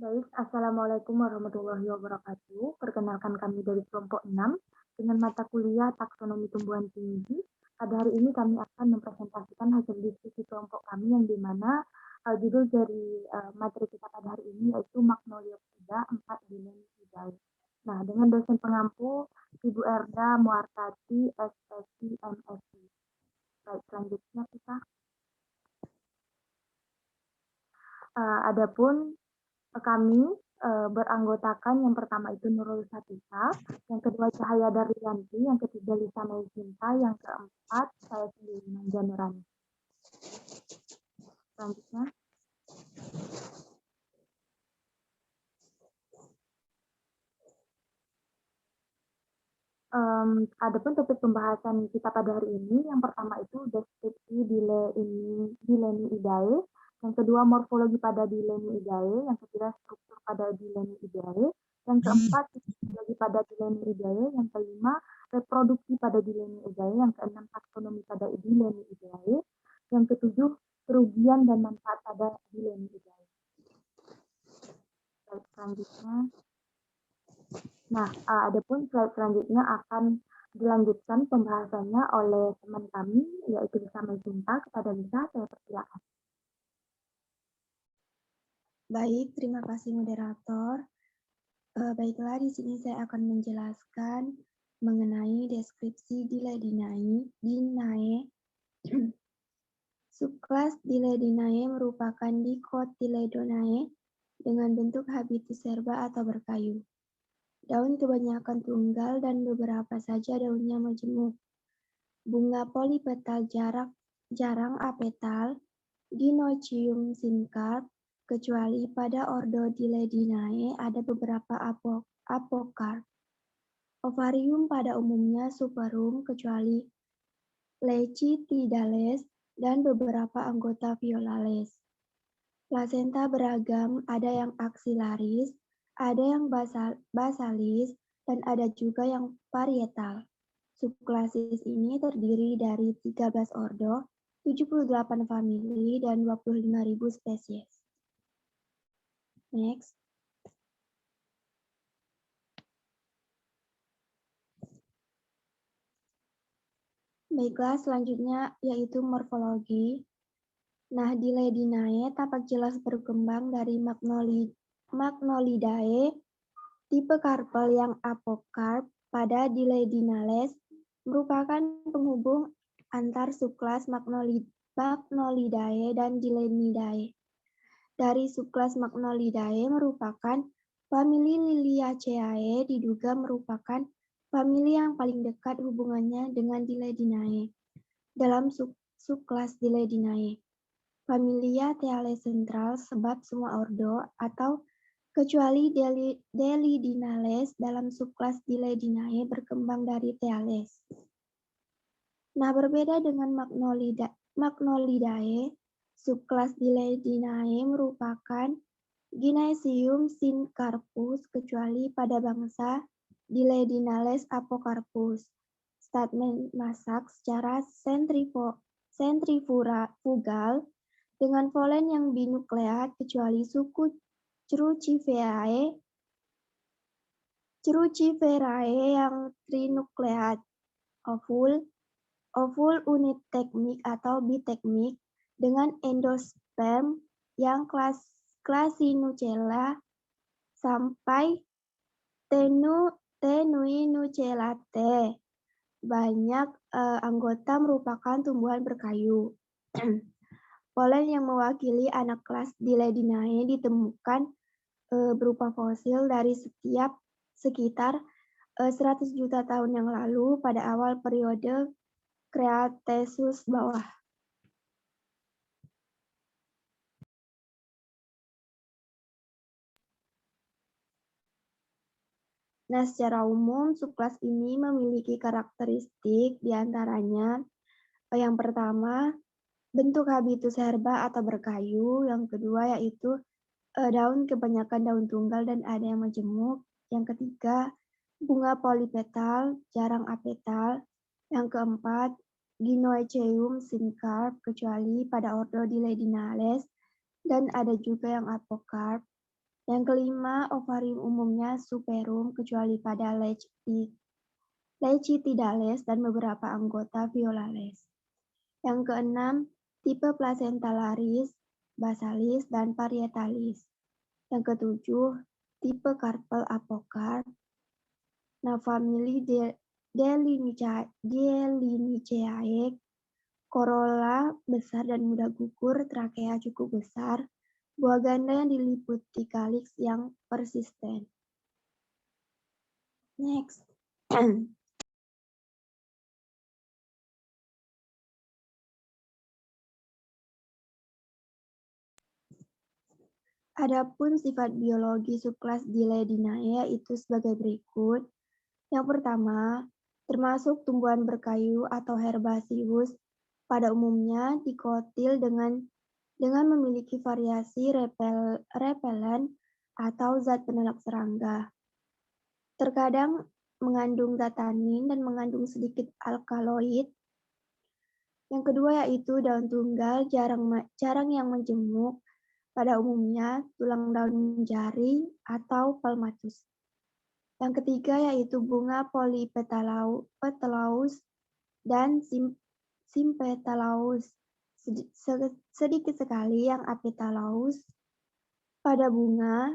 Baik, Assalamualaikum warahmatullahi wabarakatuh. Perkenalkan kami dari kelompok 6 dengan mata kuliah taksonomi tumbuhan tinggi. Pada hari ini kami akan mempresentasikan hasil diskusi kelompok kami yang dimana judul dari materi kita pada hari ini yaitu Magnolia Orchida 4 Dileniidae. Nah, dengan dosen pengampu Ibu Erda Muartati, SSI, MSI. Baik, selanjutnya kita. Adapun kami beranggotakan yang pertama itu Nurul Satika, yang kedua Cahaya Darlianti, yang ketiga Lisa Cinta, yang keempat saya sendiri Manja Nurani. Selanjutnya. Adapun topik pembahasan kita pada hari ini, yang pertama itu deskripsi Dileniidae, yang kedua morfologi pada Dileniidae, yang ketiga struktur pada Dileniidae, yang keempat fisiologi pada Dileniidae, yang kelima reproduksi pada Dileniidae, yang keenam taksonomi pada Dileniidae, yang ketujuh kerugian dan manfaat pada Dileniidae. Baik, selanjutnya. Nah, adapun slide selanjutnya akan dilanjutkan pembahasannya oleh teman kami, yaitu Lisa Cinta. Kepada Lisa, saya persilakan. Baik, terima kasih moderator. Baiklah, di sini saya akan menjelaskan mengenai deskripsi Diledinae. Subkelas Diledinae merupakan Dicotyledonae dengan bentuk habitus herba atau berkayu. Daun kebanyakan tunggal dan beberapa saja daunnya majemuk. Bunga polipetal jarang apetal, Dinoecium sincarp, kecuali pada ordo Diledinae ada beberapa apokarp. Ovarium pada umumnya superum kecuali Lecythidales dan beberapa anggota Violales. Plasenta beragam, ada yang aksilaris, ada yang basalis, dan ada juga yang parietal. Subklasis ini terdiri dari 13 ordo, 78 famili, dan 25.000 spesies. Next. Baiklah, selanjutnya yaitu morfologi. Nah, Diledinae tampak jelas berkembang dari Magnolidae tipe karpel yang apokarp pada Diledinales merupakan penghubung antar subkelas Magnolidae dan Dilenidae. Dari subkelas Magnolidae merupakan famili Liliaceae diduga merupakan famili yang paling dekat hubungannya dengan Diledinae. Dalam subkelas Diledinae, familia Thales sentral sebab semua ordo atau kecuali Delidinales dalam subkelas Diledinae berkembang dari Thales. Nah, berbeda dengan Magnolidae, subkelas Diledinae merupakan Gynoecium sincarpus kecuali pada bangsa Diledinales apocarpus. Statement masak secara sentrifugal dengan polen yang binukleat kecuali suku Cruciferae yang trinukleat. Ovul unitekmik atau bitekmik dengan endosperm yang Clasinucella sampai Tenuinucellate. Banyak anggota merupakan tumbuhan berkayu. Polen yang mewakili anak kelas Diledinae ditemukan berupa fosil dari sekitar 100 juta tahun yang lalu pada awal periode Cretaceous bawah. Nah, secara umum subkelas ini memiliki karakteristik diantaranya yang pertama bentuk habitus herba atau berkayu, yang kedua yaitu daun kebanyakan daun tunggal dan ada yang majemuk, yang ketiga bunga polipetal jarang apetal, yang keempat Gynoecium sincarp kecuali pada ordo Diledinales dan ada juga yang apokarp. Yang kelima, ovarium umumnya superum kecuali pada Lechthyidales dan beberapa anggota Violales. Yang keenam, tipe placentalis, basalis, dan parietalis. Yang ketujuh, tipe carpel apokarp. Nah, famili Deliniceae, corolla besar dan mudah gugur, trakea cukup besar, buah ganda yang diliputi kaliks yang persisten. Next. Adapun sifat biologi subkelas Dyledinae yaitu sebagai berikut. Yang pertama, termasuk tumbuhan berkayu atau herbaceous, pada umumnya dikotil dengan memiliki variasi repelen atau zat penolak serangga. Terkadang mengandung zat tanin dan mengandung sedikit alkaloid. Yang kedua yaitu daun tunggal jarang yang menjemuk, pada umumnya tulang daun jari atau palmatus. Yang ketiga yaitu bunga polypetalaus dan sympetalaus. Sedikit sekali yang apetalaus. Pada bunga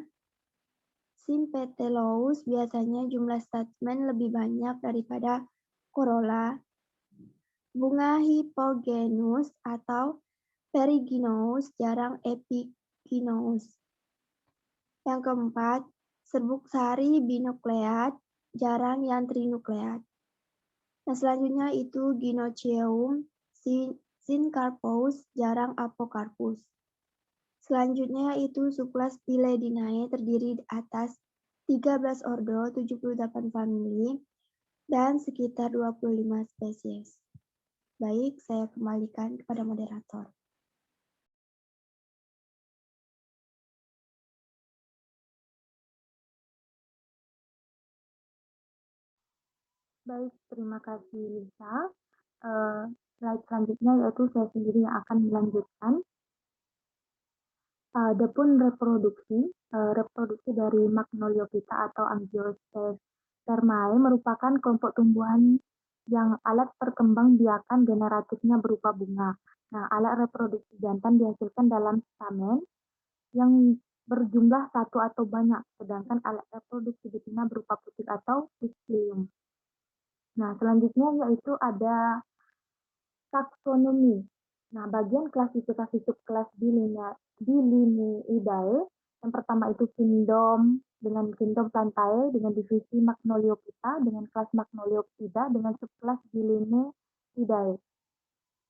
sympetalaus biasanya jumlah stamen lebih banyak daripada corolla. Bunga hypogenus atau periginous jarang epiginous. Yang keempat, serbuk sari binukleat, jarang yang trinukleat. Nah, selanjutnya itu Gynoeceum syncarpous, jarang Apocarpus. Selanjutnya itu subkelas Dyledinae terdiri atas 13 ordo, 78 famili, dan sekitar 25 spesies. Baik, saya kembalikan kepada moderator. Baik, terima kasih Lisa. Slide selanjutnya yaitu saya sendiri yang akan melanjutkan. Adapun reproduksi dari Magnoliophyta atau Angiospermae merupakan kelompok tumbuhan yang alat perkembangbiakan generatifnya berupa bunga. Nah, alat reproduksi jantan dihasilkan dalam stamen yang berjumlah satu atau banyak, sedangkan alat reproduksi betina berupa putik atau discilium. Nah, selanjutnya yaitu ada taksonomi. Nah, bagian klasifikasi subkelas Dyliniidae, yang pertama itu kingdom dengan kingdom Plantae dengan divisi Magnoliophyta dengan kelas Magnoliopsida dengan subkelas Dyliniidae.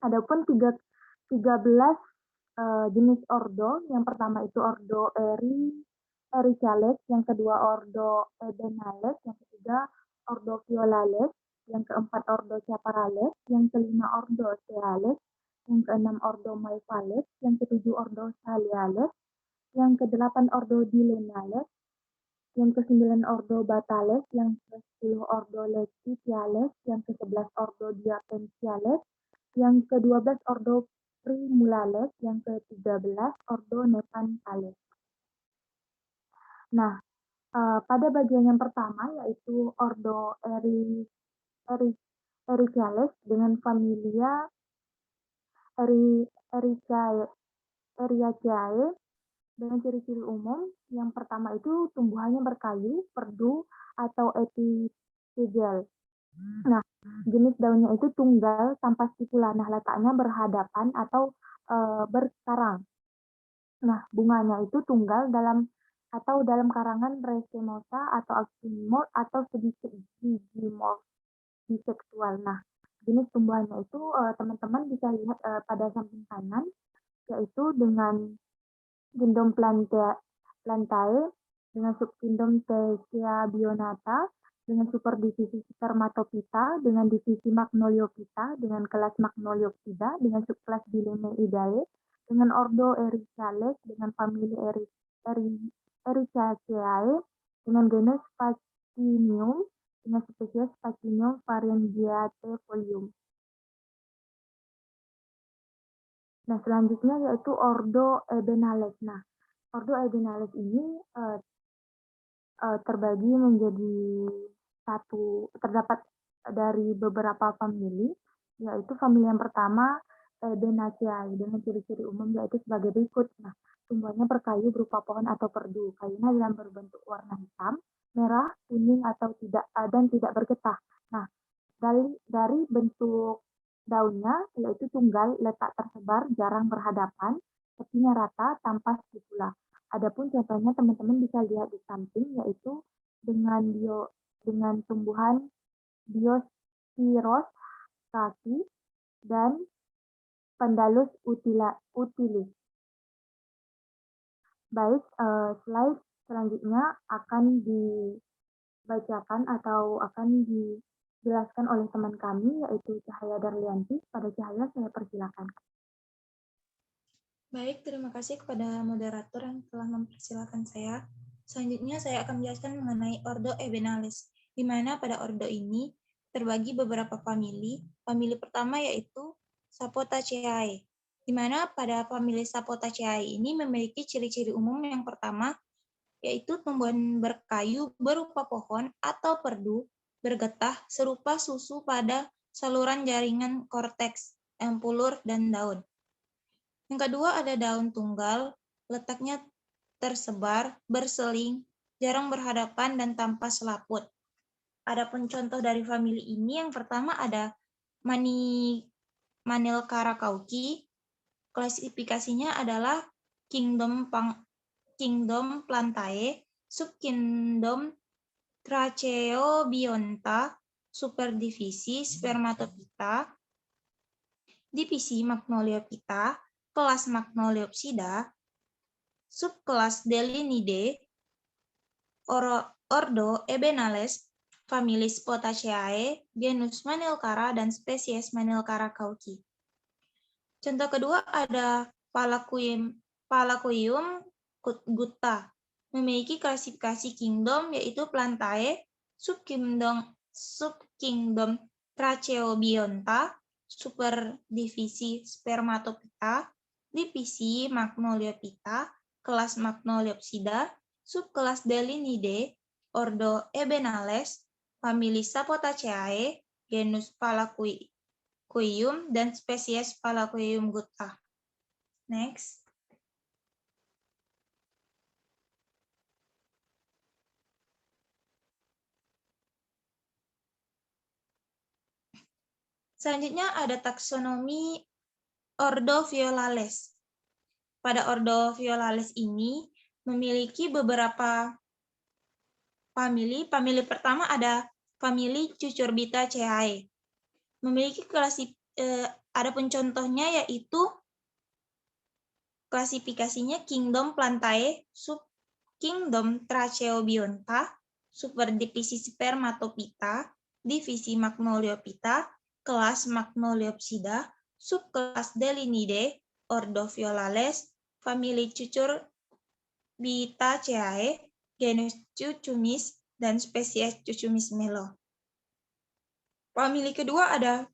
Adapun 13 jenis ordo, yang pertama itu ordo Ericales, yang kedua ordo Ebenales, yang ketiga ordo Violales, yang keempat ordo Chaparrales, yang kelima ordo Ceales, yang keenam ordo Maefales, yang ketujuh ordo Saliales, yang kedelapan ordo Dilenales, yang kesembilan ordo Batales, yang ke-10 ordo Leticiales, yang ke-11 ordo Diapentiales, yang ke-12 ordo Primulales, yang ke-13 ordo Nepantales. Nah, pada bagian yang pertama yaitu ordo Ericales dengan familia Eriaceae dengan ciri-ciri umum. Yang pertama itu tumbuhannya berkayu, perdu, atau epifisial. Nah, jenis daunnya itu tunggal tanpa stipula. Nah, letaknya berhadapan atau berkarang. Nah, bunganya itu tunggal dalam karangan racemosa atau actinomorph atau sedikit zygomorph biseksual. Nah, jenis tumbuhannya itu teman-teman bisa lihat pada samping kanan, yaitu dengan kingdom Plantae, dengan subkingdom Thesia bionata, dengan superdivisi Spermatophyta, dengan divisi Magnoliophyta, dengan kelas Magnoliopsida, dengan subkelas Dyliniidae, dengan ordo Ericales, dengan famili Ericaceae, dengan genus Pacinium, dengan spesies Pacinium pharyngeate-folium. Nah, selanjutnya yaitu ordo Ebenales. Nah, Ordo Ebenalis ini terbagi menjadi terdapat dari beberapa famili, yaitu famili yang pertama Ebenaceae dengan ciri-ciri umum yaitu sebagai berikut. Nah, tumbuhannya berkayu berupa pohon atau perdu. Kayunya dalam berbentuk warna hitam, merah, kuning atau tidak dan tidak bergetah. Nah, dari bentuk daunnya yaitu tunggal, letak tersebar, jarang berhadapan, tepinya rata tanpa spikula. Adapun contohnya teman-teman bisa lihat di samping yaitu dengan tumbuhan Diospyros kaki dan Pandalus utilis. Baik, slide selanjutnya akan dibacakan atau akan dijelaskan oleh teman kami yaitu Cahaya Darlianti. Pada Cahaya saya persilakan. Baik, terima kasih kepada moderator yang telah mempersilakan saya. Selanjutnya saya akan menjelaskan mengenai Ordo Ebenalis, di mana pada ordo ini terbagi beberapa famili. Famili pertama yaitu Sapotaceae, di mana pada famili Sapotaceae ini memiliki ciri-ciri umum yang pertama, yaitu tumbuhan berkayu berupa pohon atau perdu bergetah serupa susu pada saluran jaringan korteks, empulur, dan daun. Yang kedua ada daun tunggal, letaknya tersebar, berseling, jarang berhadapan, dan tanpa selaput. Adapun contoh dari famili ini, yang pertama ada Manilkara kauki. Klasifikasinya adalah Kingdom Plantae, Subkingdom Tracheobionta, Superdivisi Spermatophyta, Divisi Magnoliophyta, kelas Magnoliopsida, subkelas Delinidae, ordo Ebenales, famili Potaceae, genus Manilkara, dan spesies Manilkara kauki. Contoh kedua ada Palaquium gutta, memiliki klasifikasi kingdom yaitu Plantae, subkingdom Tracheobionta, superdivisi Spermatophyta, divisi Magnoliophyta, kelas Magnoliopsida, subkelas Delinidae, ordo Ebenales, famili Sapotaceae, genus Palaquium, dan spesies Palaquium gutta. Next. Selanjutnya ada taksonomi Ordo Violales. Pada Ordo Violales ini memiliki beberapa famili. Famili pertama ada famili Cucurbitaceae. Memiliki adapun contohnya yaitu klasifikasinya Kingdom Plantae, Subkingdom Tracheobionta, superdivisi Spermatophyta, divisi Magnoliophyta, kelas Magnoliopsida, subkelas Delinidae, ordo Violales, famili Cucurbitaceae, genus Cucumis, dan spesies Cucumis melo. Famili kedua ada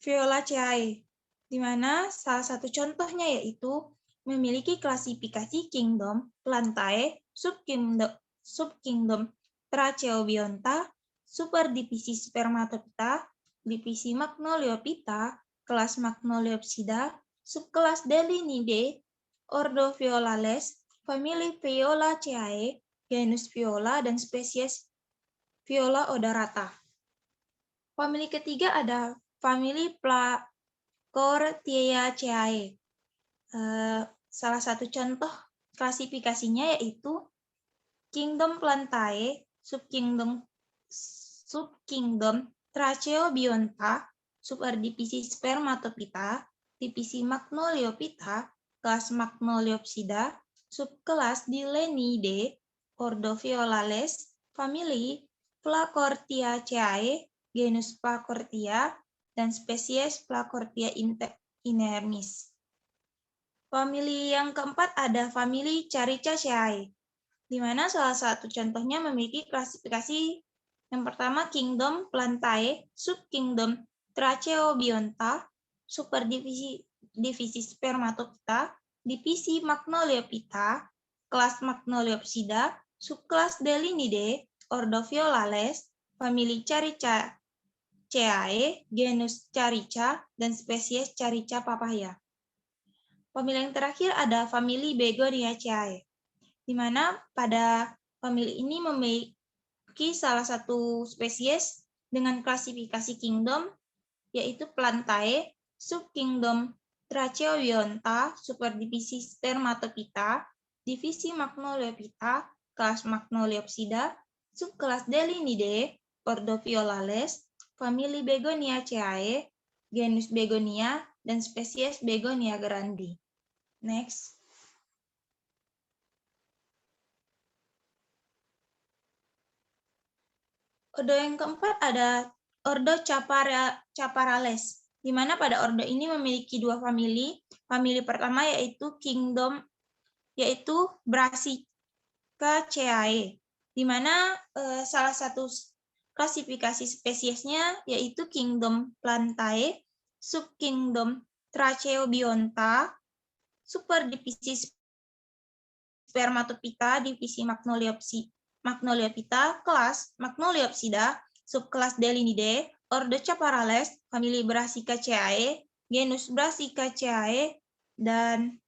Violaceae, di mana salah satu contohnya yaitu memiliki klasifikasi Kingdom Plantae, subkingdom Tracheobionta, superdivisi Spermatophyta, divisi Magnoliophyta, kelas Magnoliopsida, subkelas Delinidae, ordo Violales, famili Violaceae, genus Viola, dan spesies Viola odorata. Famili ketiga ada famili Placotiaceae. Salah satu contoh klasifikasinya yaitu Kingdom Plantae, subkingdom Tracheobionta, superdivisi Spermatophyta, divisi Magnoliophyta, kelas Magnoliopsida, subkelas Delinidae, ordo Violales, famili Placotiaceae, genus Placotia, dan spesies Placotia inermis. Famili yang keempat ada famili Charicaceae, di mana salah satu contohnya memiliki klasifikasi yang pertama Kingdom Plantae, subkingdom Tracheobionta, superdivisi Spermatophyta, divisi Magnoliophyta, kelas Magnoliopsida, subkelas Delinidae, ordo Violales, famili Caricaceae, genus Carica, dan spesies Carica papaya. Famili yang terakhir ada famili Begoniaceae, di mana pada famili ini memiliki salah satu spesies dengan klasifikasi kingdom, yaitu Plantae, subkingdom Tracheobionta, superdivisi Spermatophyta, divisi Magnoliophyta, kelas Magnoliopsida, subkelas Delinidae, ordo Violales, famili Begoniaceae, genus Begonia, dan spesies Begonia grandi. Next. Ordo yang keempat ada ordo Chaparales, di mana pada ordo ini memiliki dua famili. Famili pertama yaitu kingdom, yaitu Brassicaceae, di mana salah satu klasifikasi spesiesnya yaitu kingdom Plantae, subkingdom Tracheobionta, superdivisi Spermatophyta, divisi Magnoliophyta, kelas Magnoliopsida, subkelas Delinidae, ordo Chaparales, famili Brassicaceae, genus Brassicaceae, dan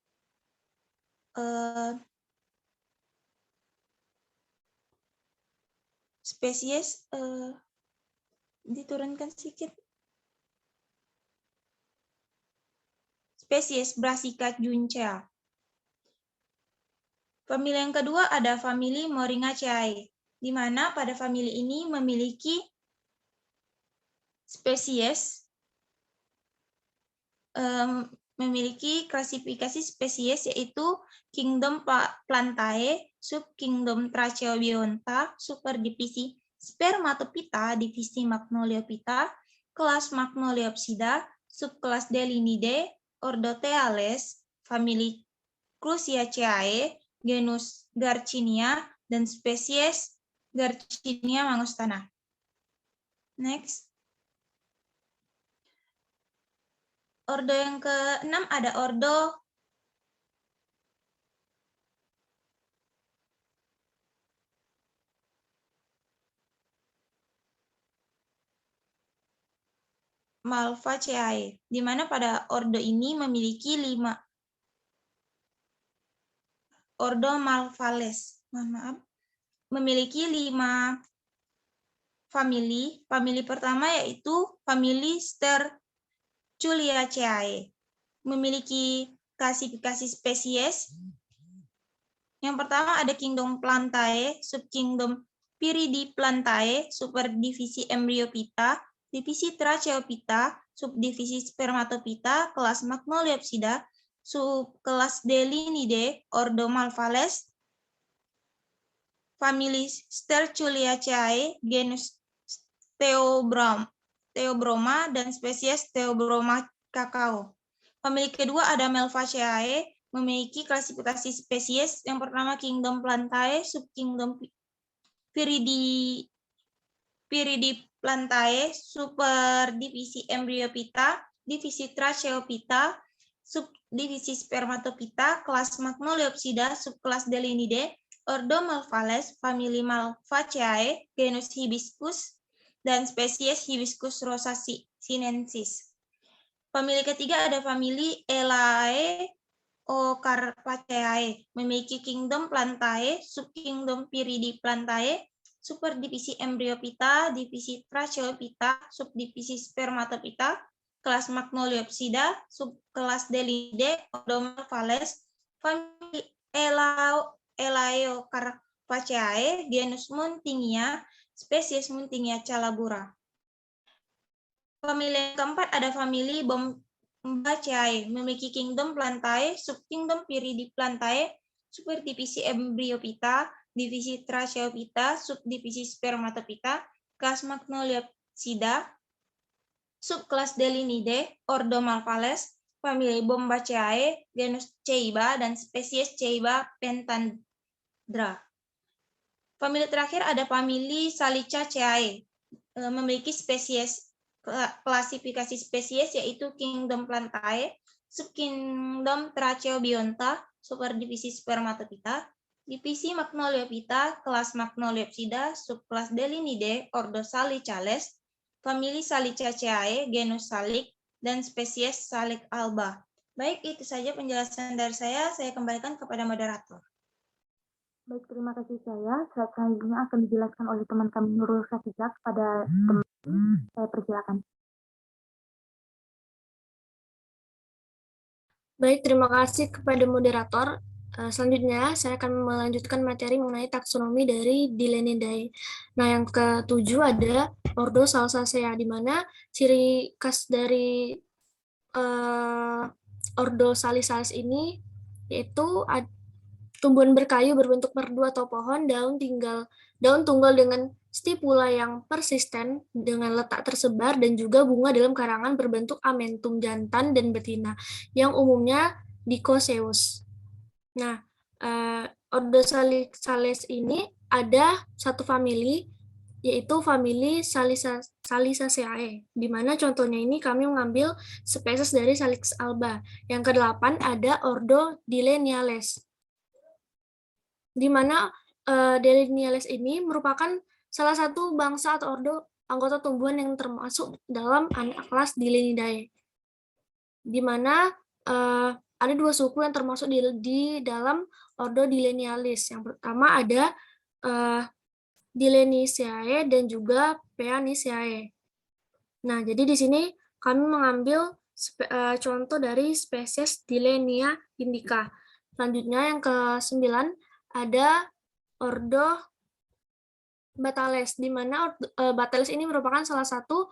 spesies diturunkan sedikit. Spesies Brassica juncea. Famili yang kedua ada famili Moringaceae, di mana pada famili ini memiliki spesies memiliki klasifikasi spesies yaitu kingdom Plantae, subkingdom Tracheobionta, superdivisi Spermatophyta, divisi Magnoliophyta, kelas Magnoliopsida, subkelas Delinidae, ordo Thales, famili Cruciaceae, genus Garcinia, dan spesies Garcinia mangostana. Next. Ordo yang ke-6 ada ordo Malvaceae, di mana pada ordo ini memiliki 5 ordo Malvales. Memiliki 5 famili. Famili pertama yaitu famili Sterculiaceae. Memiliki klasifikasi spesies. Yang pertama ada kingdom Plantae, subkingdom Piridiplantae, superdivisi Embryophyta, divisi Tracheophyta, subdivisi Spermatophyta, kelas Magnoliopsida, subkelas Delinidae, ordo Malvales, famili Sterculiaceae, genus Theobroma, dan spesies Theobroma cacao. Famili kedua ada Malvaceae, memiliki klasifikasi spesies. Yang pertama kingdom Plantae, subkingdom Piridiplantae, superdivisi Embryophyta, divisi Tracheophyta, subdivisi Spermatophyta, kelas Magnoliopsida, subkelas Delinidae, ordo Malvales, famili Malvaceae, genus Hibiscus, dan spesies Hibiscus rosa sinensis. Famili ketiga ada famili Elaeocarpaceae, memiliki kingdom Plantae, subkingdom Piridiplantae, superdivisi Embryophyta, divisi Tracheophyta, subdivisi Spermatophyta, kelas Magnoliopsida, subkelas Delinidae, ordo Malvales, famili Elaeocarpaceae, genus Muntingia, spesies Muntingia calabura. Famili yang keempat ada famili Bombaceae, memiliki kingdom Plantae, subkingdom Piridiplantae, superdivisi Embryophyta, divisi Tracheophyta, subdivisi Spermatophyta, kelas Magnoliopsida, subkelas Delinidae, ordo Malvales, famili Bombaceae, genus Ceiba, dan spesies Ceiba pentandra. Famili terakhir ada famili Salicaceae, memiliki spesies klasifikasi spesies yaitu kingdom Plantae, subkingdom Tracheobionta, superdivisi Spermatophyta, Divisi Magnoliophyta, kelas Magnoliopsida, subkelas Delinidae, ordo Salicales, famili Salicaceae, genus Salik, dan spesies Salik alba. Baik, itu saja penjelasan dari saya kembalikan kepada moderator. Baik, terima kasih saya. Selanjutnya akan dijelaskan oleh teman kami Nurul Safizah kepada teman. Saya persilakan. Baik, terima kasih kepada moderator. Selanjutnya, saya akan melanjutkan materi mengenai taksonomi dari Dilenidae. Nah, yang ketujuh ada ordo Salsacea, di mana ciri khas dari ordo Salisalis ini yaitu tumbuhan berkayu berbentuk merdu atau pohon, daun tunggal dengan stipula yang persisten dengan letak tersebar, dan juga bunga dalam karangan berbentuk amentum jantan dan betina yang umumnya dikoseus. Nah, ordo Salisalis ini ada satu famili, yaitu famili Salisaceae, di mana contohnya ini kami mengambil spesies dari Salix alba. Yang ke-8 ada ordo Dilleniales, di mana Dilleniales ini merupakan salah satu bangsa atau ordo anggota tumbuhan yang termasuk dalam anak kelas Dillenidae, di mana ada dua suku yang termasuk di dalam ordo Dillenialis. Yang pertama ada Dilleniaceae dan juga Peaniceae. Nah, jadi di sini kami mengambil contoh dari spesies Dillenia indica. Selanjutnya yang ke-9 ada ordo Batales, di mana Batales ini merupakan salah satu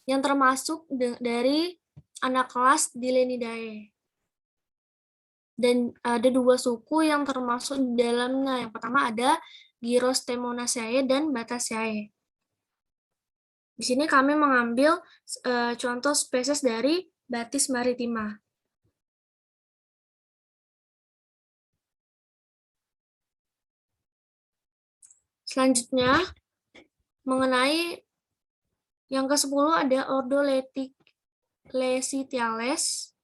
yang termasuk dari anak kelas Dillenidae. Dan ada dua suku yang termasuk di dalamnya. Yang pertama ada Gyrostemonaceae dan Bataceae. Di sini kami mengambil contoh spesies dari Batis maritima. Selanjutnya, mengenai yang ke-10 ada ordo Lecitiales,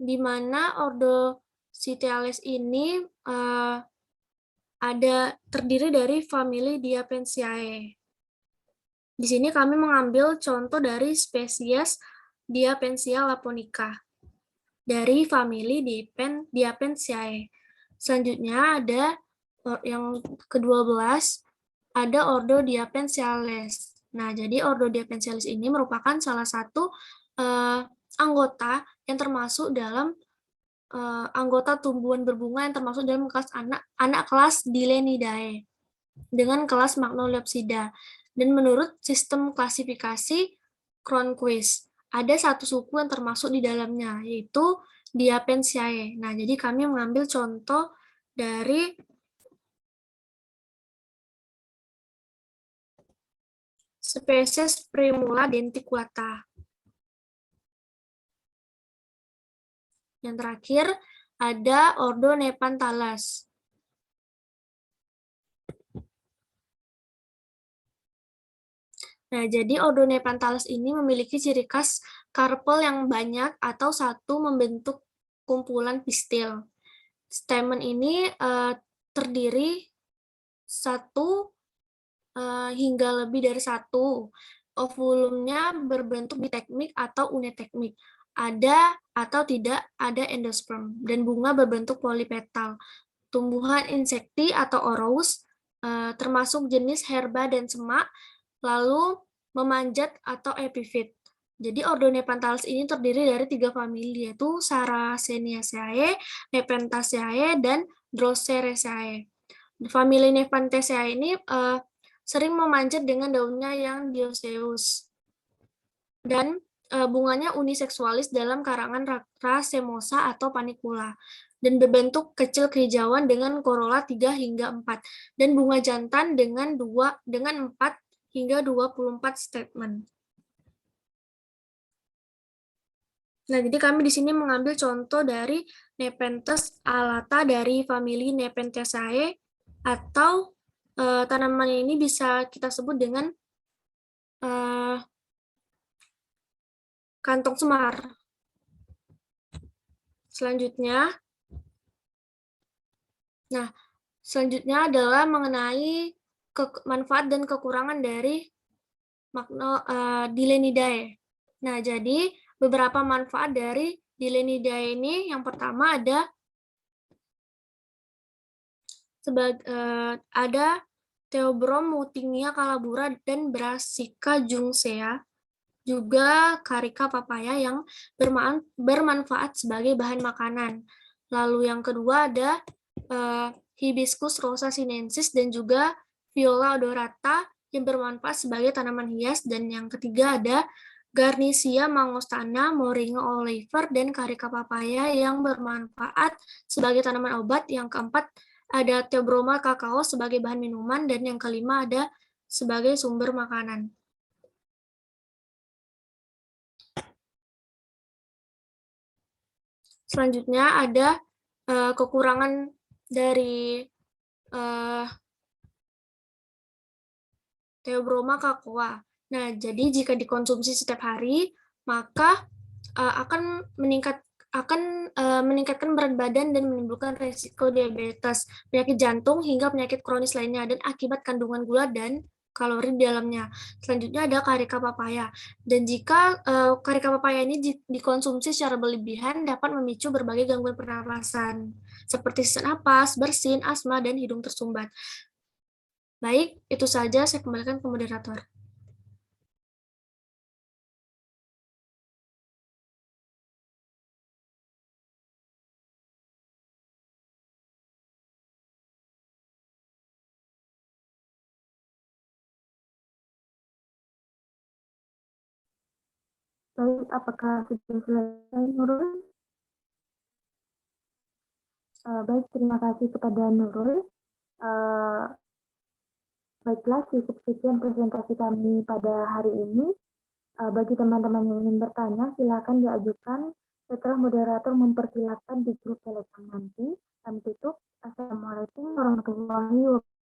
di mana ordo Sitiales ini terdiri dari famili Diapensiae. Di sini kami mengambil contoh dari spesies Diapensia laponica dari famili Diapensiae. Selanjutnya ada yang ke-12 ada ordo Diapensiales. Nah, jadi ordo Diapensiales ini merupakan salah satu anggota yang termasuk dalam anggota tumbuhan berbunga yang termasuk dalam kelas anak kelas Dillenidae dengan kelas Magnoliopsida. Dan menurut sistem klasifikasi Cronquist, ada satu suku yang termasuk di dalamnya, yaitu Diapensiae. Nah, jadi kami mengambil contoh dari spesies Primula denticulata. Yang terakhir ada ordo Nepenthalas. Nah, jadi ordo Nepenthalas ini memiliki ciri khas karpel yang banyak atau satu membentuk kumpulan pistil. Stamen ini terdiri satu hingga lebih dari satu. Ovulumnya berbentuk ditekmik atau unetekmik. Ada atau tidak ada endosperm. Dan bunga berbentuk polipetal. Tumbuhan insekti atau orous, termasuk jenis herba dan semak, lalu memanjat atau epifit. Jadi ordo Nepenthalas ini terdiri dari 3 famili, yaitu Sarraceniaceae, Nepenthaceae, dan Droseraceae. Famili Nepenthaceae ini sering memanjat dengan daunnya yang dioecious. Dan bunganya uniseksualis dalam karangan Racemosa atau Panicula. Dan berbentuk kecil kehijauan dengan korola 3 hingga 4. Dan bunga jantan dengan 4 hingga 24 statement. Nah, jadi kami di sini mengambil contoh dari Nepenthes alata dari famili Nepenthaceae, atau tanaman ini bisa kita sebut dengan kantong semar. Selanjutnya adalah mengenai manfaat dan kekurangan dari Dilenidae. Nah, jadi beberapa manfaat dari Dilenidae ini, yang pertama ada Theobrom mutingia calabura dan Brassica jungsea, juga Carica papaya yang bermanfaat sebagai bahan makanan. Lalu yang kedua ada Hibiscus rosa sinensis dan juga Viola odorata yang bermanfaat sebagai tanaman hias. Dan yang ketiga ada Garnicia mangostana, Moringa oliver, dan Carica papaya yang bermanfaat sebagai tanaman obat. Yang keempat ada Theobroma kakao sebagai bahan minuman, dan yang kelima ada sebagai sumber makanan. Selanjutnya ada kekurangan dari Theobroma cocoa. Nah, jadi jika dikonsumsi setiap hari, maka akan meningkatkan berat badan dan menimbulkan resiko diabetes, penyakit jantung, hingga penyakit kronis lainnya, dan akibat kandungan gula dan kalori di dalamnya. Selanjutnya ada Carica papaya. Dan jika Carica papaya ini dikonsumsi secara berlebihan, dapat memicu berbagai gangguan pernapasan, seperti sesak napas, bersin, asma, dan hidung tersumbat. Baik, itu saja, saya kembalikan ke moderator. Baik, apakah sudah selesai, Nurul? Baik, terima kasih kepada Nurul. Baiklah, cukup sekian presentasi kami pada hari ini. Bagi teman-teman yang ingin bertanya, silakan diajukan setelah moderator mempersilahkan di grup Telegram nanti. Kami tutup. Assalamualaikum warahmatullahi wabarakatuh.